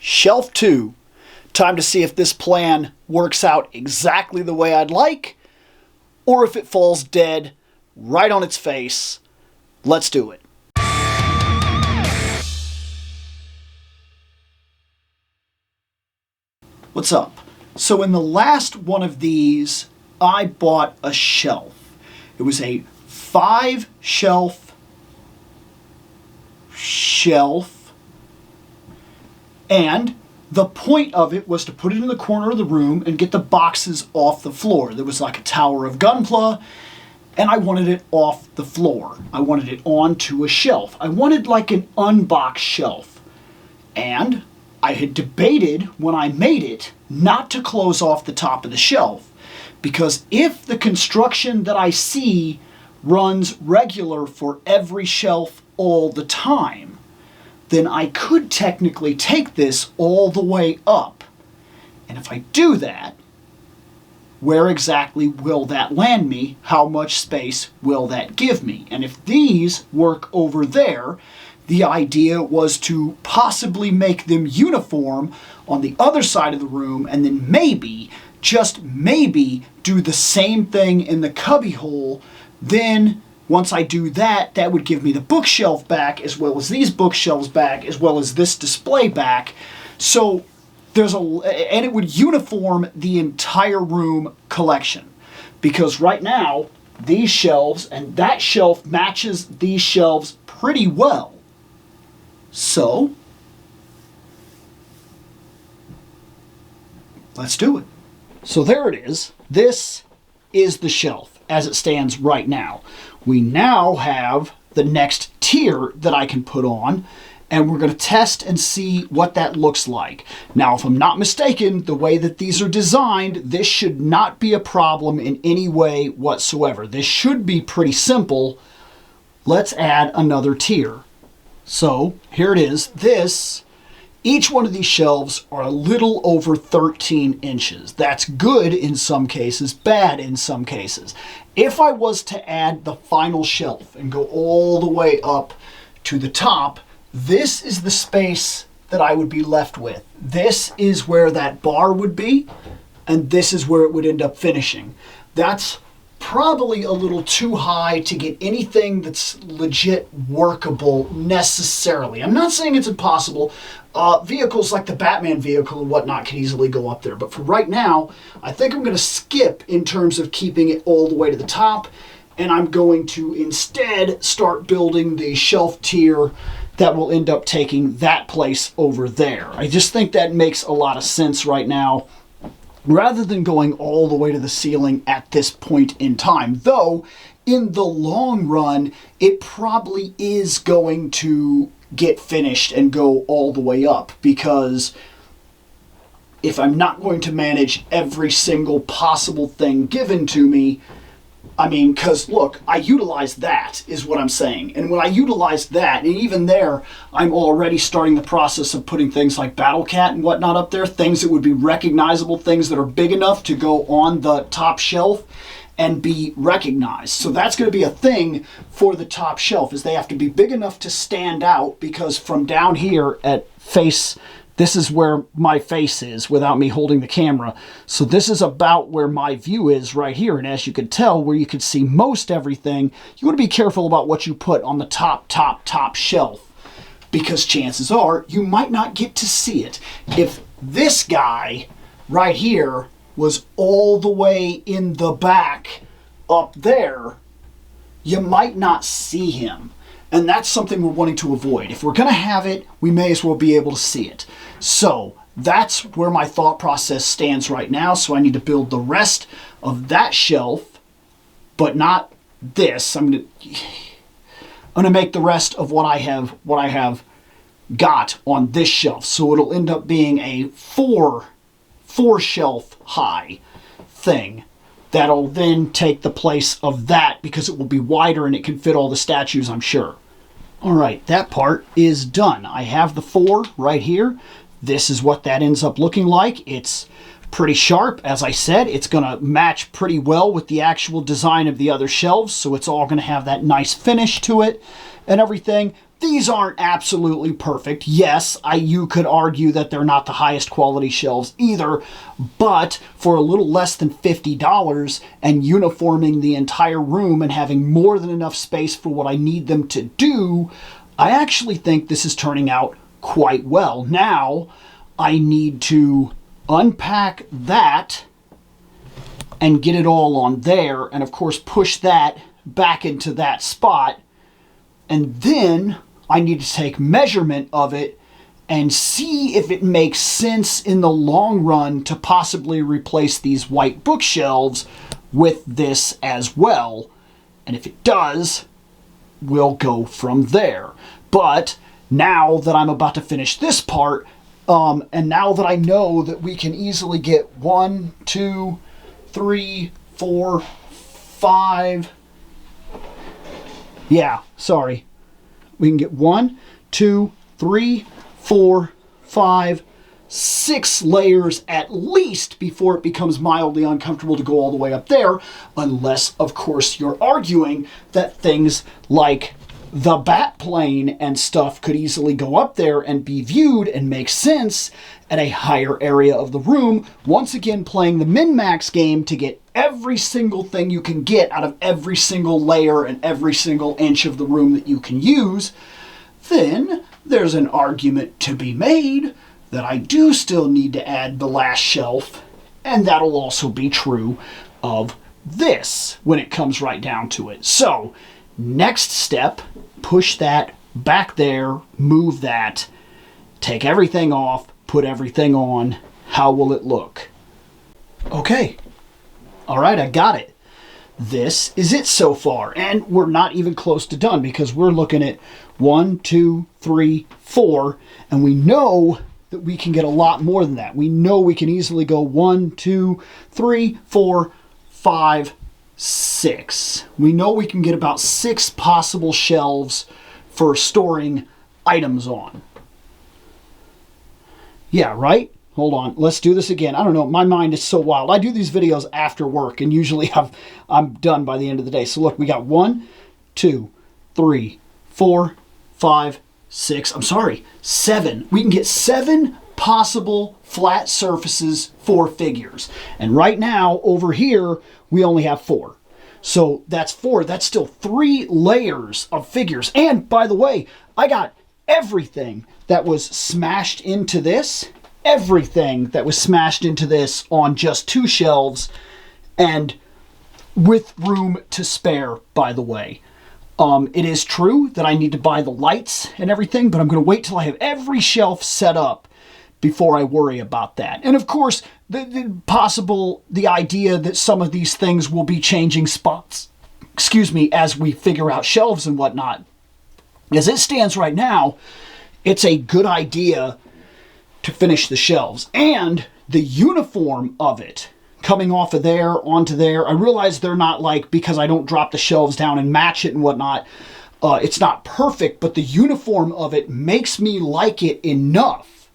Shelf 2. Time to see if this plan works out exactly the way I'd like, or if it falls dead right on its face. Let's do it. What's up? So in the last one of these, I bought a shelf. It was a 5-shelf and the point of it was to put it in the corner of the room and get the boxes off the floor. There was like a tower of Gunpla, and I wanted it off the floor. I wanted it onto a shelf. I wanted like an unboxed shelf. And I had debated when I made it not to close off the top of the shelf, because if the construction that I see runs regular for every shelf all the time, then I could technically take this all the way up. And if I do that, where exactly will that land me? How much space will that give me? And if these work over there, the idea was to possibly make them uniform on the other side of the room, and then maybe, just maybe, do the same thing in the cubby hole. Then once I do that, that would give me the bookshelf back, as well as these bookshelves back, as well as this display back. So and it would uniform the entire room collection. Because right now, these shelves and that shelf matches these shelves pretty well. So let's do it. So there it is. This is the shelf as it stands right now. We now have the next tier that I can put on, and we're going to test and see what that looks like. Now, if I'm not mistaken, the way that these are designed, this should not be a problem in any way whatsoever. This should be pretty simple. Let's add another tier. So here it is. Each one of these shelves are a little over 13 inches. That's good in some cases, bad in some cases. If I was to add the final shelf and go all the way up to the top, this is the space that I would be left with. This is where that bar would be, and this is where it would end up finishing. That's probably a little too high to get anything that's legit workable necessarily. I'm not saying it's impossible. Vehicles like the Batman vehicle and whatnot can easily go up there. But for right now, I think I'm going to skip in terms of keeping it all the way to the top. And I'm going to instead start building the shelf tier that will end up taking that place over there. I just think that makes a lot of sense right now, rather than going all the way to the ceiling at this point in time. Though, in the long run, it probably is going to get finished and go all the way up, because if I'm not going to manage every single possible thing given to me, I mean, because look, I utilize that, is what I'm saying. And when I utilize that, and even there, I'm already starting the process of putting things like Battle Cat and whatnot up there, things that would be recognizable, things that are big enough to go on the top shelf and be recognized. So that's going to be a thing for the top shelf, is they have to be big enough to stand out, because from down here at face, this is where my face is without me holding the camera. So this is about where my view is right here. And as you can tell, where you can see most everything, you want to be careful about what you put on the top shelf, because chances are you might not get to see it. If this guy right here was all the way in the back up there, you might not see him. And that's something we're wanting to avoid. If we're going to have it, we may as well be able to see it. So that's where my thought process stands right now. So I need to build the rest of that shelf, but not this. I'm going to make the rest of what I have got on this shelf. So it'll end up being a four shelf high thing that'll then take the place of that, because it will be wider and it can fit all the statues, I'm sure. All right, that part is done. I have the 4 right here. This is what that ends up looking like. It's pretty sharp. As I said, it's going to match pretty well with the actual design of the other shelves, so it's all going to have that nice finish to it and everything. these aren't absolutely perfect. Yes, you could argue that they're not the highest quality shelves either, but for a little less than $50 and uniforming the entire room and having more than enough space for what I need them to do, I actually think this is turning out quite well. Now, I need to unpack that and get it all on there, and of course push that back into that spot, and then I need to take measurement of it and see if it makes sense in the long run to possibly replace these white bookshelves with this as well. And if it does, we'll go from there. But now that I'm about to finish this part, and now that I know that we can easily get 1, 2, 3, 4, 5. Yeah, sorry. We can get 1, 2, 3, 4, 5, 6 layers at least before it becomes mildly uncomfortable to go all the way up there, unless, of course, you're arguing that things like the bat plane and stuff could easily go up there and be viewed and make sense at a higher area of the room, once again playing the min-max game to get every single thing you can get out of every single layer and every single inch of the room that you can use. Then there's an argument to be made that I do still need to add the last shelf, and that'll also be true of this when it comes right down to it. So, next step, push that back there, move that, take everything off, put everything on. How will it look? Okay. All right, I got it. This is it so far, and we're not even close to done because we're looking at 1, 2, 3, 4, and we know that we can get a lot more than that. We know we can easily go 1, 2, 3, 4, 5, 6. We know we can get about 6 possible shelves for storing items on. Yeah, right? Hold on. Let's do this again. I don't know. My mind is so wild. I do these videos after work, and usually I'm done by the end of the day. So look, we got 1, 2, 3, 4, 5, 6. I'm sorry, 7. We can get 7 possible flat surfaces for figures. And right now, over here, we only have 4. So that's 4. That's still 3 layers of figures. And by the way, I got everything that was smashed into this. Everything that was smashed into this on just 2 shelves, and with room to spare, by the way. It is true that I need to buy the lights and everything, but I'm going to wait till I have every shelf set up before I worry about that. And of course, the idea that some of these things will be changing spots, as we figure out shelves and whatnot. As it stands right now, it's a good idea to finish the shelves. And the uniform of it, coming off of there onto there, I realize they're not like, because I don't drop the shelves down and match it and whatnot, it's not perfect, but the uniform of it makes me like it enough,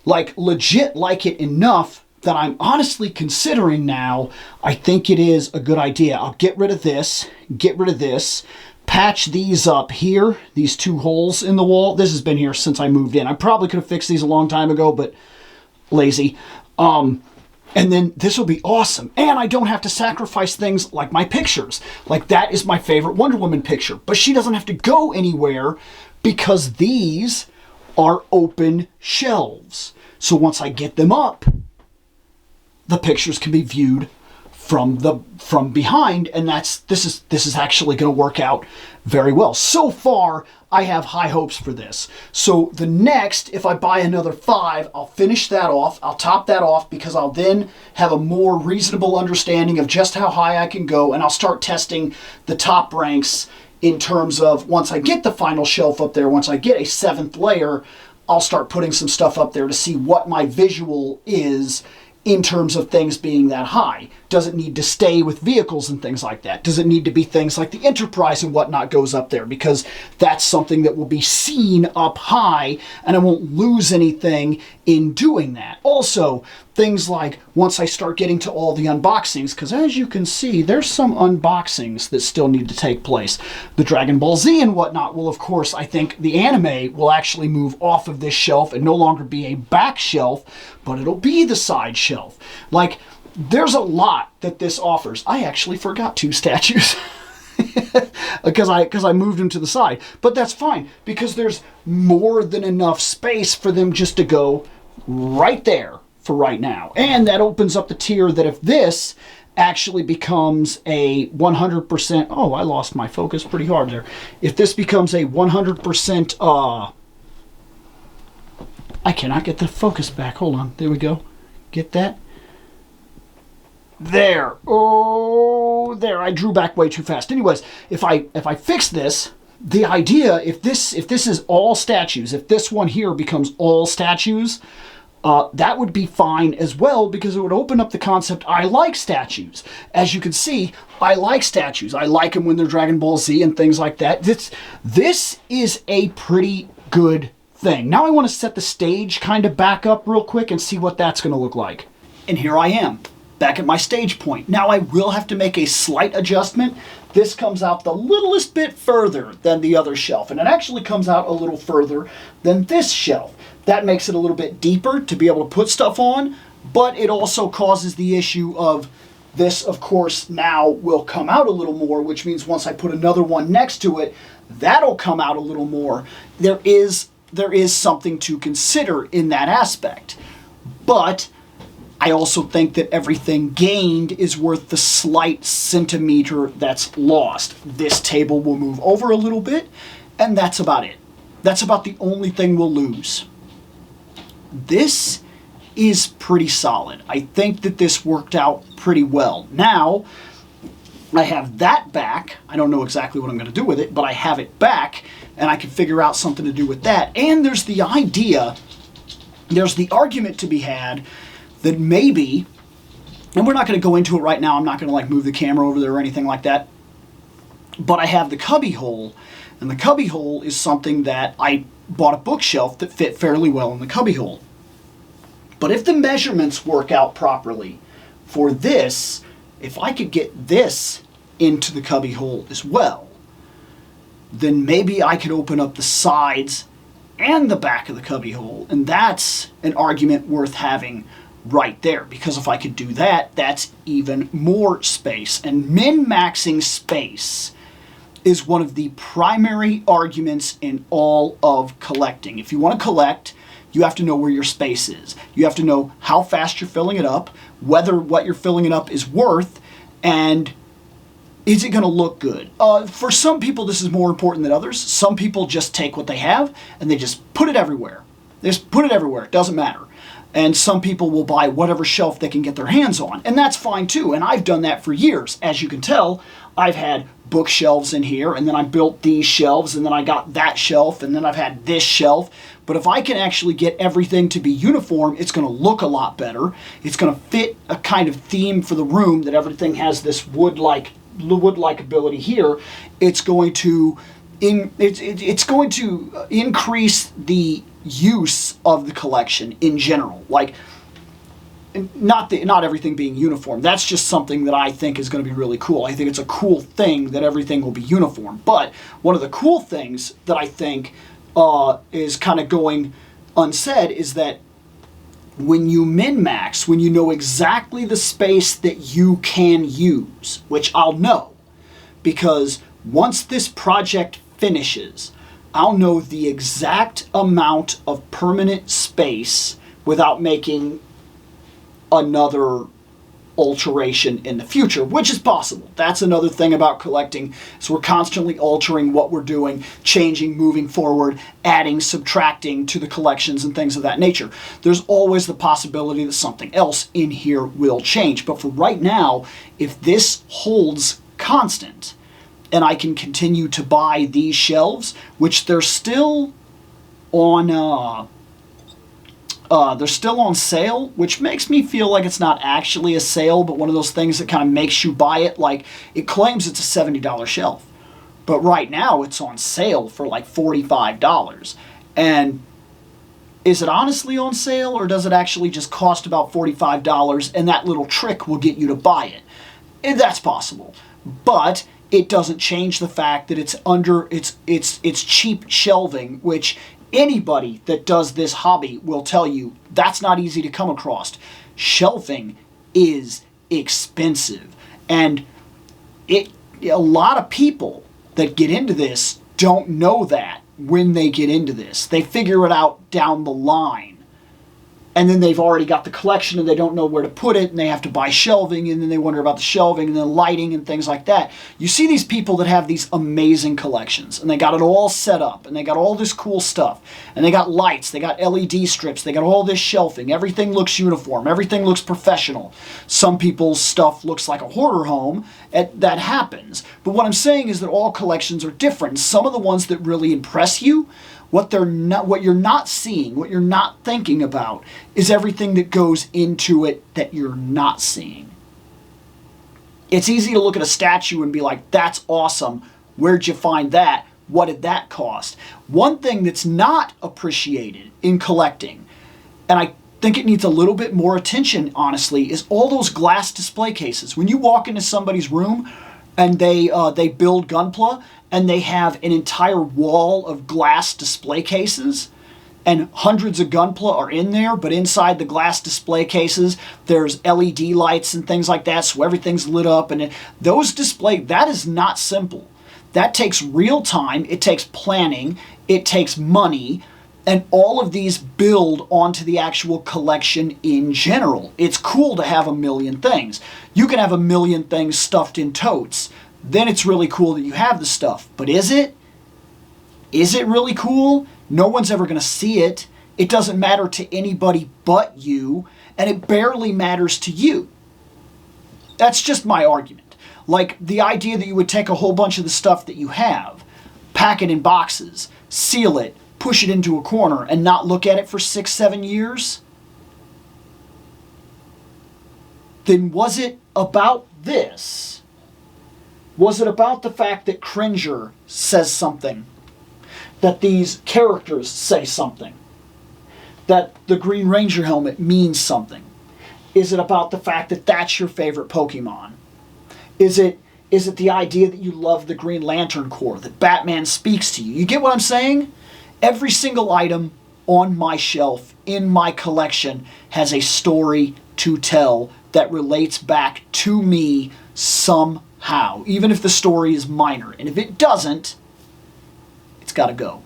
like legit like it enough, that I'm honestly considering now, I think it is a good idea. I'll get rid of this, patch these up here, these 2 holes in the wall. This has been here since I moved in. I probably could have fixed these a long time ago, but lazy. And then this will be awesome. And I don't have to sacrifice things like my pictures. Like, that is my favorite Wonder Woman picture. But she doesn't have to go anywhere because these are open shelves. So once I get them up, the pictures can be viewed from behind, and this is actually going to work out very well. So far, I have high hopes for this. So the next, if I buy another 5, I'll finish that off. I'll top that off because I'll then have a more reasonable understanding of just how high I can go, and I'll start testing the top ranks in terms of, once I get the final shelf up there, once I get a 7th layer, I'll start putting some stuff up there to see what my visual is in terms of things being that high. Does it need to stay with vehicles and things like that? Does it need to be things like the Enterprise and whatnot goes up there? Because that's something that will be seen up high, and I won't lose anything in doing that. Also, things like once I start getting to all the unboxings, because as you can see, there's some unboxings that still need to take place. The Dragon Ball Z and whatnot will, of course, I think the anime will actually move off of this shelf and no longer be a back shelf, but it'll be the side shelf. Like, there's a lot that this offers. I actually forgot 2 statues. because I moved them to the side. But that's fine, because there's more than enough space for them just to go right there for right now. And that opens up the tier that if this actually becomes a 100%... Oh, I lost my focus pretty hard there. If this becomes a 100%... I cannot get the focus back. Hold on. There we go. Get that? There. Oh, there. I drew back way too fast. Anyways, if I fix this, the idea, if this is all statues, if this one here becomes all statues, that would be fine as well, because it would open up the concept. I like statues. As you can see, I like statues. I like them when they're Dragon Ball Z and things like that. This is a pretty good thing. Now I want to set the stage kind of back up real quick and see what that's going to look like. And here I am, back at my stage point. Now I will have to make a slight adjustment. This comes out the littlest bit further than the other shelf, and it actually comes out a little further than this shelf. That makes it a little bit deeper to be able to put stuff on, but it also causes the issue of this, of course, now will come out a little more, which means once I put another one next to it, that'll come out a little more. There is something to consider in that aspect. But I also think that everything gained is worth the slight centimeter that's lost. This table will move over a little bit, and that's about it. That's about the only thing we'll lose. This is pretty solid. I think that this worked out pretty well. Now, I have that back. I don't know exactly what I'm going to do with it, but I have it back, and I can figure out something to do with that. And there's the idea, there's the argument to be had that maybe, and we're not going to go into it right now, I'm not going to like move the camera over there or anything like that, but I have the cubby hole, and the cubby hole is something that I bought a bookshelf that fit fairly well in the cubby hole. But if the measurements work out properly for this, if I could get this into the cubby hole as well, then maybe I could open up the sides and the back of the cubby hole, and that's an argument worth having right there, because if I could do that, that's even more space. And min-maxing space is one of the primary arguments in all of collecting. If you want to collect, you have to know where your space is. You have to know how fast you're filling it up, whether what you're filling it up is worth, and is it going to look good? For some people, this is more important than others. Some people just take what they have and they just put it everywhere. They just put it everywhere. It doesn't matter. And some people will buy whatever shelf they can get their hands on. And that's fine too. And I've done that for years. As you can tell, I've had bookshelves in here, and then I built these shelves, and then I got that shelf, and then I've had this shelf. But if I can actually get everything to be uniform, it's going to look a lot better. It's going to fit a kind of theme for the room, that everything has this wood-like ability here. It's going to it's going to increase the use of the collection in general. Like, not everything being uniform. That's just something that I think is going to be really cool. I think it's a cool thing that everything will be uniform. But one of the cool things that I think is kind of going unsaid is that when you min-max, when you know exactly the space that you can use, which I'll know, because once this project finishes, I'll know the exact amount of permanent space without making another alteration in the future, which is possible. That's another thing about collecting. So we're constantly altering what we're doing, changing, moving forward, adding, subtracting to the collections and things of that nature. There's always the possibility that something else in here will change. But for right now, if this holds constant and I can continue to buy these shelves, which they're still on sale, which makes me feel like it's not actually a sale, but one of those things that kind of makes you buy it. Like, it claims it's a $70 shelf, but right now it's on sale for like $45. And Is it honestly on sale, or does it actually just cost about $45 and that little trick will get you to buy it? And that's possible. But it doesn't change the fact that it's cheap shelving, which anybody that does this hobby will tell you that's not easy to come across. Shelving is expensive, and a lot of people that get into this don't know that when they get into this. They figure it out down the line. And then they've already got the collection and they don't know where to put it, and they have to buy shelving, and then they wonder about the shelving and then lighting and things like that. You see these people that have these amazing collections, and they got it all set up, and they got all this cool stuff, and they got lights, they got LED strips, they got all this shelving. Everything looks uniform. Everything looks professional. Some people's stuff looks like a hoarder home. That happens. But what I'm saying is that all collections are different. Some of the ones that really impress you, what you're not seeing, what you're not thinking about, is everything that goes into it that you're not seeing. It's easy to look at a statue and be like, that's awesome. Where'd you find that? What did that cost? One thing that's not appreciated in collecting, and I think it needs a little bit more attention, honestly, is all those glass display cases. When you walk into somebody's room and they build Gunpla, and they have an entire wall of glass display cases, and hundreds of Gunpla are in there, but inside the glass display cases, there's LED lights and things like that, so everything's lit up. And that is not simple. That takes real time, it takes planning, it takes money, and all of these build onto the actual collection in general. It's cool to have a million things. You can have a million things stuffed in totes. Then it's really cool that you have the stuff. But is it? Is it really cool? No one's ever going to see it. It doesn't matter to anybody but you, and it barely matters to you. That's just my argument. Like the idea that you would take a whole bunch of the stuff that you have, pack it in boxes, seal it, push it into a corner, and not look at it for 6-7 years? Then was it about this? Was it about the fact that Cringer says something? That these characters say something? That the Green Ranger helmet means something? Is it about the fact that that's your favorite Pokemon? Is it the idea that you love the Green Lantern Corps, that Batman speaks to you? You get what I'm saying? Every single item on my shelf, in my collection, has a story to tell that relates back to me somehow, even if the story is minor. And if it doesn't, it's got to go.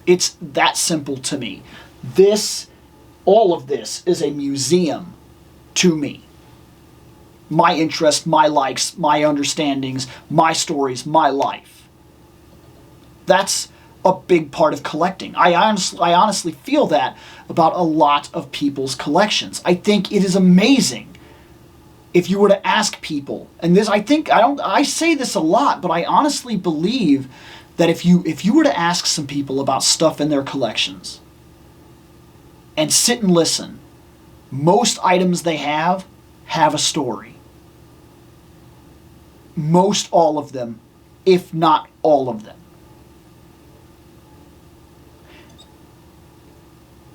It's that simple to me. All of this is a museum to me. My interests, my likes, my understandings, my stories, my life. That's a big part of collecting. I honestly feel that about a lot of people's collections. I think it is amazing if you were to ask people, and I say this a lot, but I honestly believe that if you were to ask some people about stuff in their collections and sit and listen, most items they have a story. Most all of them, if not all of them.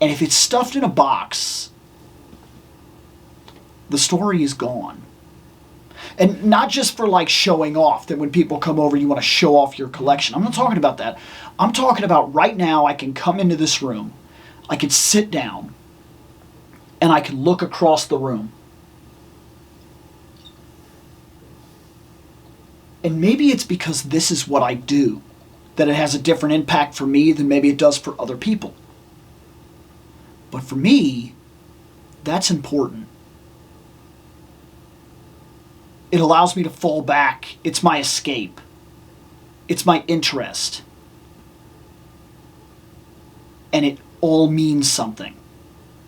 And if it's stuffed in a box, the story is gone. And not just for like showing off, that when people come over you want to show off your collection. I'm not talking about that. I'm talking about right now I can come into this room, I can sit down, and I can look across the room. And maybe it's because this is what I do, that it has a different impact for me than maybe it does for other people. But for me, that's important. It allows me to fall back. It's my escape. It's my interest. And it all means something.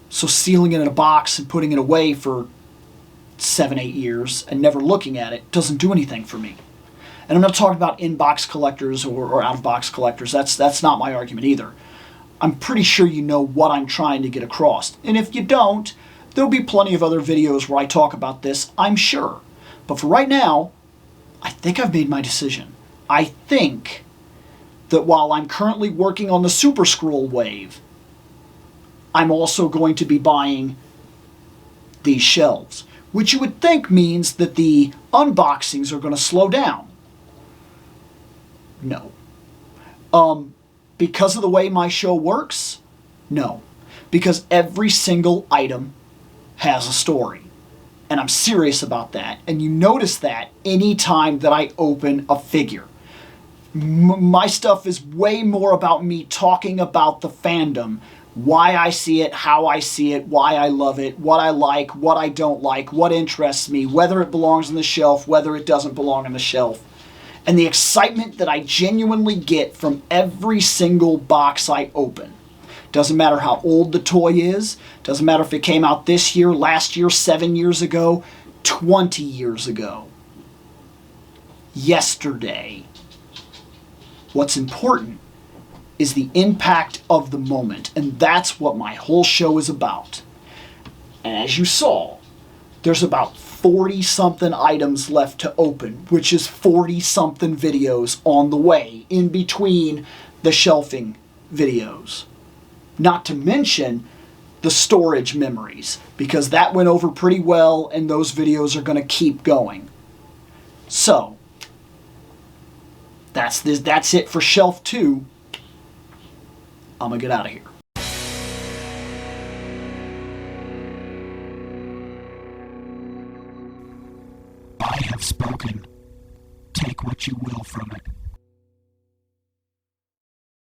So sealing it in a box and putting it away for 7-8 years and never looking at it doesn't do anything for me. And I'm not talking about in-box collectors or out-of-box collectors. That's not my argument either. I'm pretty sure you know what I'm trying to get across. And if you don't, there'll be plenty of other videos where I talk about this, I'm sure. But for right now, I think I've made my decision. I think that while I'm currently working on the Super Scroll wave, I'm also going to be buying these shelves, which you would think means that the unboxings are going to slow down. No. Because of the way my show works? No. Because every single item has a story. And I'm serious about that. And you notice that anytime that I open a figure. My stuff is way more about me talking about the fandom, why I see it, how I see it, why I love it, what I like, what I don't like, what interests me, whether it belongs on the shelf, whether it doesn't belong on the shelf. And the excitement that I genuinely get from every single box I open. Doesn't matter how old the toy is, doesn't matter if it came out this year, last year, 7 years ago, 20 years ago, yesterday. What's important is the impact of the moment, and that's what my whole show is about. And as you saw, there's about 40-something items left to open, which is 40-something videos on the way in between the shelving videos. Not to mention the storage memories, because that went over pretty well and those videos are going to keep going. So, that's it for Shelf 2. I'm going to get out of here. I have spoken. Take what you will from it.